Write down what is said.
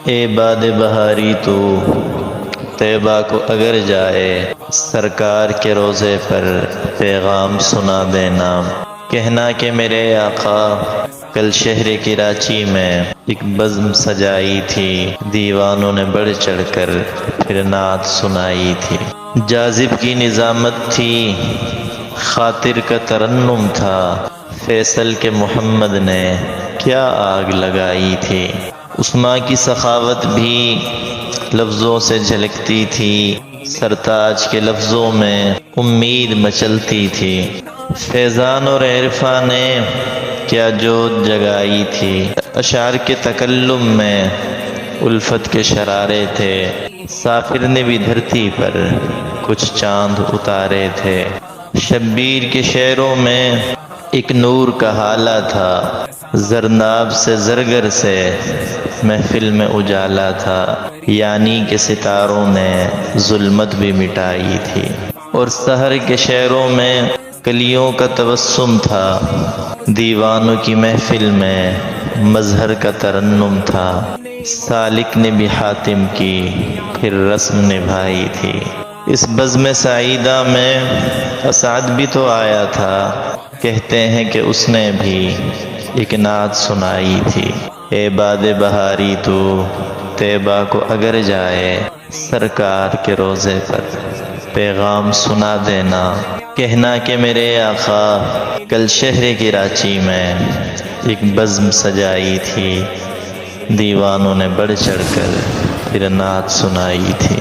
اے باد بہاری تو طیبہ کو اگر جائے، سرکار کے روضے پر پیغام سنا دینا۔ کہنا کہ میرے آقا کل شہر کراچی میں ایک بزم سجائی تھی، دیوانوں نے بڑھ چڑھ کر پھر نعت سنائی تھی۔ جاذب کی نظامت تھی، خاطر کا ترنم تھا، فیصل کے محمد نے کیا آگ لگائی تھی۔ عثمان کی سخاوت بھی لفظوں سے جھلکتی تھی، سرتاج کے لفظوں میں امید مچلتی تھی۔ فیضان اور عرفان نے کیا جوت جگائی تھی، اشعار کے تکلم میں الفت کے شرارے تھے۔ سافر نے بھی دھرتی پر کچھ چاند اتارے تھے۔ شبیر کے شعروں میں ایک نور کا حالہ تھا، زرناب سے زرگر سے محفل میں اجالا تھا، یعنی کہ ستاروں نے ظلمت بھی مٹائی تھی۔ اور سحر کے شعروں میں کلیوں کا تبسم تھا، دیوانوں کی محفل میں مظہر کا ترنم تھا۔ سالک نے بھی حاتم کی پھر رسم نبھائی تھی۔ اس بزم سعیدہ میں اسعد بھی تو آیا تھا، کہتے ہیں کہ اس نے بھی ایک نعت سنائی تھی۔ اے باد بہاری تو طیبہ کو اگر جائے، سرکار کے روضے پر پیغام سنا دینا۔ کہنا کہ میرے آقا کل شہر کراچی میں ایک بزم سجائی تھی، دیوانوں نے بڑھ چڑھ کر پھر نعت سنائی تھی۔